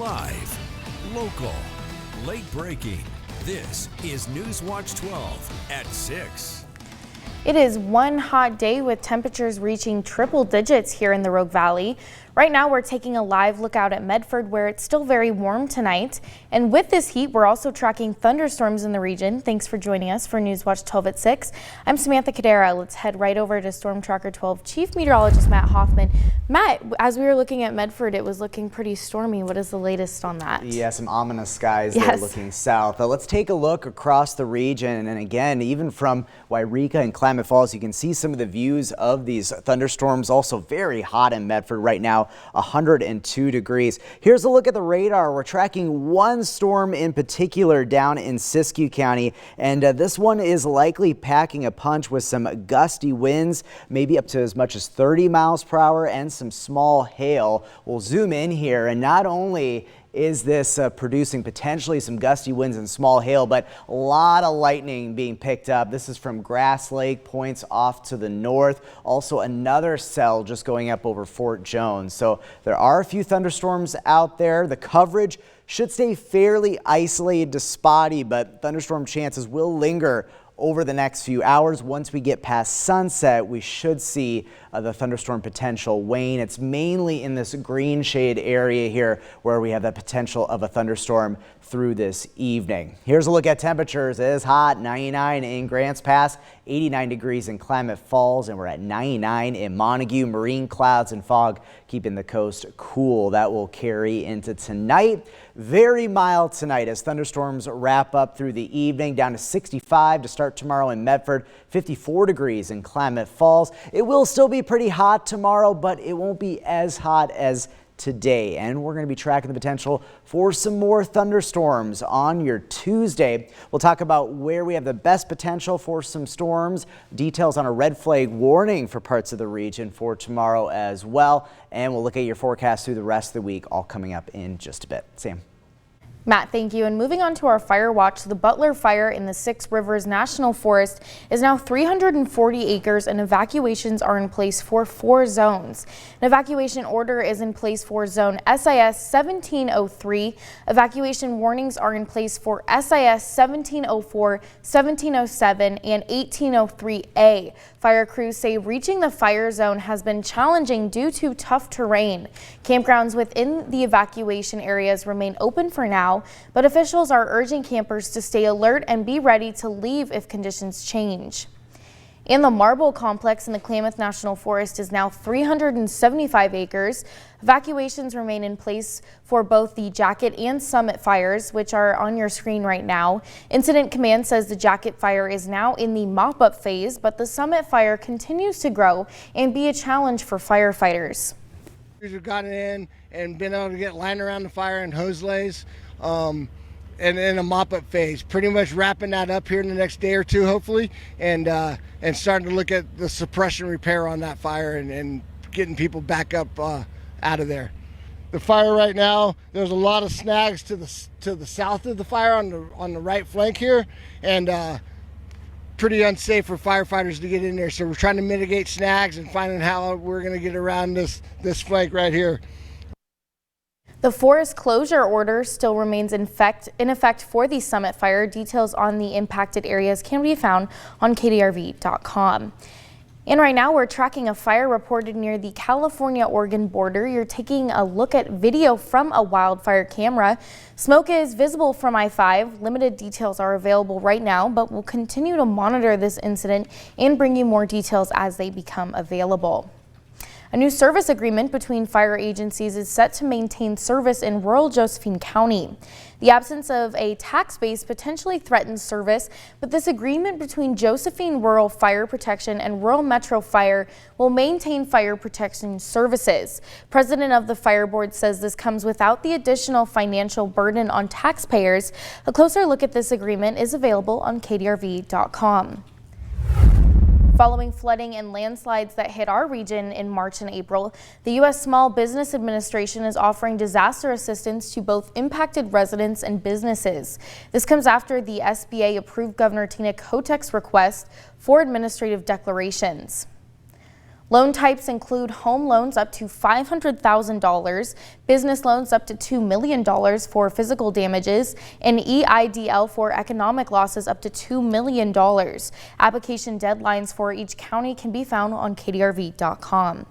Live, local, late breaking. This is NewsWatch 12 at 6. It is one hot day with temperatures reaching triple digits here in the Rogue Valley. Right now we're taking a live look out at Medford, where it's still very warm tonight. And with this heat, we're also tracking thunderstorms in the region. Thanks for joining us for NewsWatch 12 at 6. I'm Samantha Cadera. Let's head right over to Storm Tracker 12 Chief Meteorologist Matt Hoffman. Matt, as we were looking at Medford, it was looking pretty stormy. What is the latest on that? Yeah, some ominous skies there looking south. Let's take a look across the region. And again, even from Wairika and Klamath Falls, you can see some of the views of these thunderstorms. Also very hot in Medford right now. 102 degrees. Here's a look at the radar. We're tracking one storm in particular down in Siskiyou County, and this one is likely packing a punch with some gusty winds, maybe up to as much as 30 miles per hour, and some small hail. We'll zoom in here, and not only is this producing potentially some gusty winds and small hail, but a lot of lightning being picked up. This is from Grass Lake, points off to the north. Also another cell just going up over Fort Jones. So there are a few thunderstorms out there. The coverage should stay fairly isolated to spotty, but thunderstorm chances will linger over the next few hours. Once we get past sunset, we should see the thunderstorm potential wane. It's mainly in this green shade area here where we have the potential of a thunderstorm through this evening. Here's a look at temperatures. It is hot, 99 in Grants Pass, 89 degrees in Klamath Falls, and we're at 99 in Montague. Marine clouds and fog keeping the coast cool. That will carry into tonight. Very mild tonight as thunderstorms wrap up through the evening, down to 65 to start tomorrow in Medford, 54 degrees in Klamath Falls. It will still be pretty hot tomorrow, but it won't be as hot as today, and we're going to be tracking the potential for some more thunderstorms on your Tuesday. We'll talk about where we have the best potential for some storms, details on a red flag warning for parts of the region for tomorrow as well, and we'll look at your forecast through the rest of the week, all coming up in just a bit. Sam. Matt, thank you. And moving on to our fire watch, the Butler Fire in the Six Rivers National Forest is now 340 acres and evacuations are in place for 4 zones. An evacuation order is in place for zone SIS 1703. Evacuation warnings are in place for SIS 1704, 1707, and 1803A. Fire crews say reaching the fire zone has been challenging due to tough terrain. Campgrounds within the evacuation areas remain open for now, but officials are urging campers to stay alert and be ready to leave if conditions change. And the Marble Complex in the Klamath National Forest is now 375 acres. Evacuations remain in place for both the Jacket and Summit fires, which are on your screen right now. Incident Command says the Jacket fire is now in the mop-up phase, but the Summit fire continues to grow and be a challenge for firefighters. We've gotten in and been able to get line around the fire and hose lays. And in a mop-up phase, pretty much wrapping that up here in the next day or two, hopefully, and starting to look at the suppression repair on that fire and getting people back up out of there. The fire right now, there's a lot of snags to the south of the fire on the right flank here, and pretty unsafe for firefighters to get in there. So we're trying to mitigate snags and finding how we're going to get around this flank right here. The forest closure order still remains in effect for the Summit fire. Details on the impacted areas can be found on kdrv.com. And right now we're tracking a fire reported near the California-Oregon border. You're taking a look at video from a wildfire camera. Smoke is visible from I-5. Limited details are available right now, but we'll continue to monitor this incident and bring you more details as they become available. A new service agreement between fire agencies is set to maintain service in rural Josephine County. The absence of a tax base potentially threatens service, but this agreement between Josephine Rural Fire Protection and Rural Metro Fire will maintain fire protection services. President of the Fire Board says this comes without the additional financial burden on taxpayers. A closer look at this agreement is available on kdrv.com. Following flooding and landslides that hit our region in March and April, the U.S. Small Business Administration is offering disaster assistance to both impacted residents and businesses. This comes after the SBA approved Governor Tina Kotek's request for administrative declarations. Loan types include home loans up to $500,000, business loans up to $2 million for physical damages, and EIDL for economic losses up to $2 million. Application deadlines for each county can be found on kdrv.com.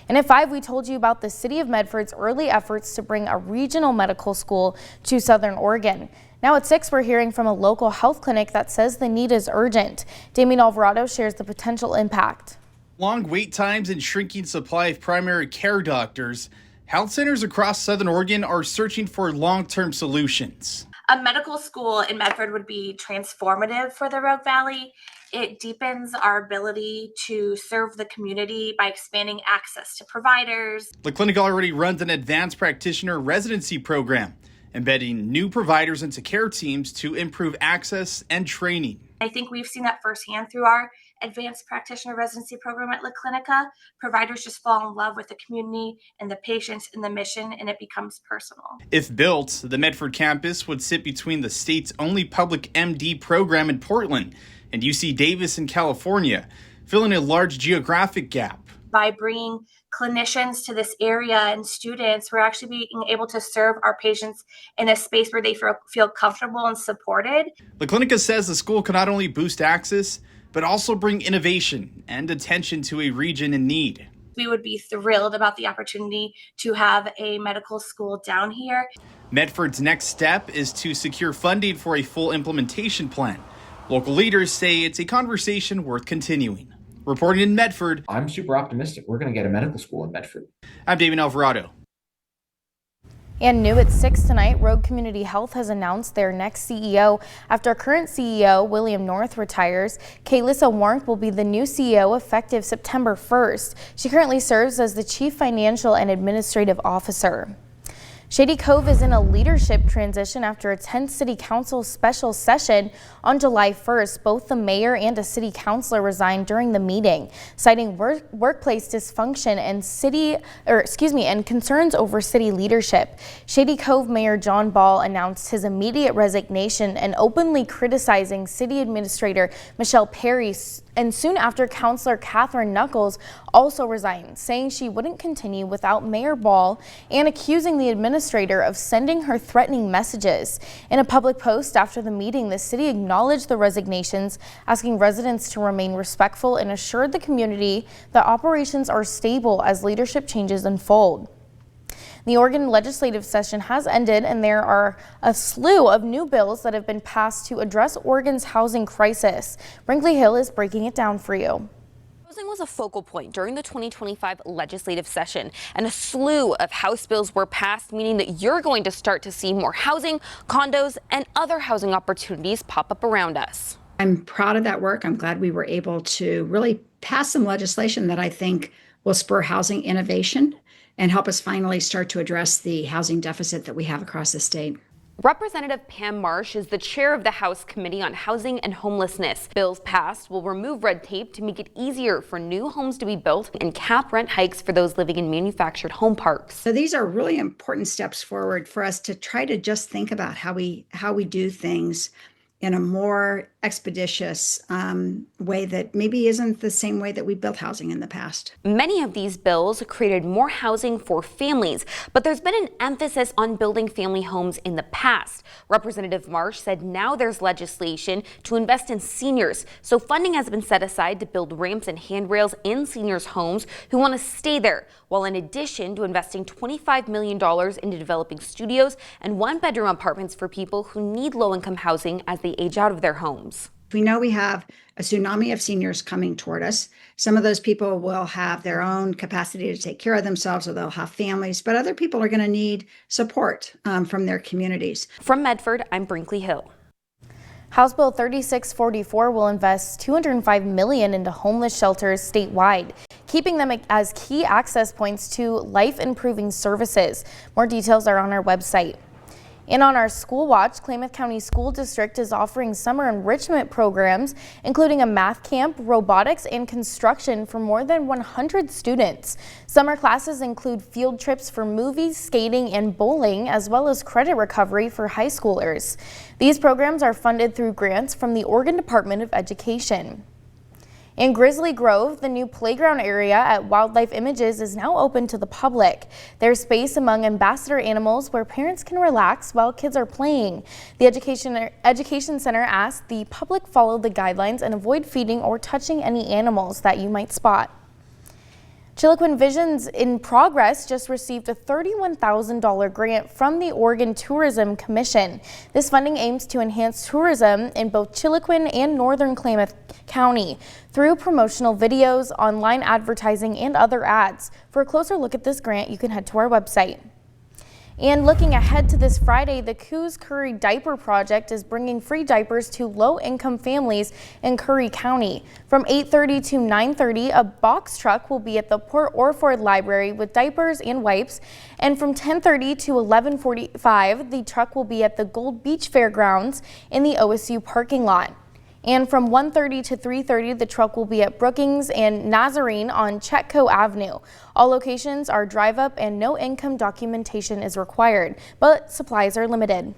And at 5, we told you about the City of Medford's early efforts to bring a regional medical school to Southern Oregon. Now at 6, we're hearing from a local health clinic that says the need is urgent. Damien Alvarado shares the potential impact. Long wait times and shrinking supply of primary care doctors, health centers across Southern Oregon are searching for long-term solutions. A medical school in Medford would be transformative for the Rogue Valley. It deepens our ability to serve the community by expanding access to providers. The clinic already runs an advanced practitioner residency program, embedding new providers into care teams to improve access and training. I think we've seen that firsthand through our advanced practitioner residency program at La Clinica. Providers just fall in love with the community and the patients and the mission, and it becomes personal. If built, the Medford campus would sit between the state's only public MD program in Portland and UC Davis in California, filling a large geographic gap. By bringing clinicians to this area and students, we're actually being able to serve our patients in a space where they feel comfortable and supported. La Clinica says the school can not only boost access, but also bring innovation and attention to a region in need. We would be thrilled about the opportunity to have a medical school down here. Medford's next step is to secure funding for a full implementation plan. Local leaders say it's a conversation worth continuing. Reporting in Medford, I'm super optimistic we're going to get a medical school in Medford. I'm Damien Alvarado. And new at 6 tonight, Rogue Community Health has announced their next CEO. After current CEO William North retires, Kaylissa Warnk will be the new CEO effective September 1st. She currently serves as the Chief Financial and Administrative Officer. Shady Cove is in a leadership transition after a tense city council special session on July 1st. Both the mayor and a city councilor resigned during the meeting, citing workplace dysfunction and concerns over city leadership. Shady Cove Mayor John Ball announced his immediate resignation and openly criticizing City Administrator Michelle Perry. And soon after, Councilor Catherine Knuckles also resigned, saying she wouldn't continue without Mayor Ball and accusing the administrator of sending her threatening messages. In a public post after the meeting, the city acknowledged the resignations, asking residents to remain respectful and assured the community that operations are stable as leadership changes unfold. The Oregon legislative session has ended, and there are a slew of new bills that have been passed to address Oregon's housing crisis. Brinkley Hill is breaking it down for you. Housing was a focal point during the 2025 legislative session, and a slew of House bills were passed, meaning that you're going to start to see more housing, condos, and other housing opportunities pop up around us. I'm proud of that work. I'm glad we were able to really pass some legislation that I think will spur housing innovation and help us finally start to address the housing deficit that we have across the state. Representative Pam Marsh is the chair of the House Committee on Housing and Homelessness. Bills passed will remove red tape to make it easier for new homes to be built and cap rent hikes for those living in manufactured home parks. So these are really important steps forward for us to try to just think about how we do things in a more expeditious way that maybe isn't the same way that we built housing in the past. Many of these bills created more housing for families, but there's been an emphasis on building family homes in the past. Representative Marsh said now there's legislation to invest in seniors, so funding has been set aside to build ramps and handrails in seniors' homes who want to stay there, while in addition to investing $25 million into developing studios and one-bedroom apartments for people who need low-income housing as they age out of their homes. We know we have a tsunami of seniors coming toward us. Some of those people will have their own capacity to take care of themselves, or they'll have families, but other people are going to need support from their communities. From Medford, I'm Brinkley Hill. House Bill 3644 will invest $205 million into homeless shelters statewide, keeping them as key access points to life-improving services. More details are on our website. And on our School Watch, Klamath County School District is offering summer enrichment programs, including a math camp, robotics, and construction for more than 100 students. Summer classes include field trips for movies, skating, and bowling, as well as credit recovery for high schoolers. These programs are funded through grants from the Oregon Department of Education. In Grizzly Grove, the new playground area at Wildlife Images is now open to the public. There's space among ambassador animals where parents can relax while kids are playing. The Education Center asked the public follow the guidelines and avoid feeding or touching any animals that you might spot. Chiloquin Visions in Progress just received a $31,000 grant from the Oregon Tourism Commission. This funding aims to enhance tourism in both Chiloquin and northern Klamath County through promotional videos, online advertising, and other ads. For a closer look at this grant, you can head to our website. And looking ahead to this Friday, the Coos Curry Diaper Project is bringing free diapers to low-income families in Curry County. From 8:30 to 9:30, a box truck will be at the Port Orford Library with diapers and wipes. And from 10:30 to 11:45, the truck will be at the Gold Beach Fairgrounds in the OSU parking lot. And from 1:30 to 3:30, the truck will be at Brookings and Nazarene on Chetco Avenue. All locations are drive-up and no income documentation is required, but supplies are limited.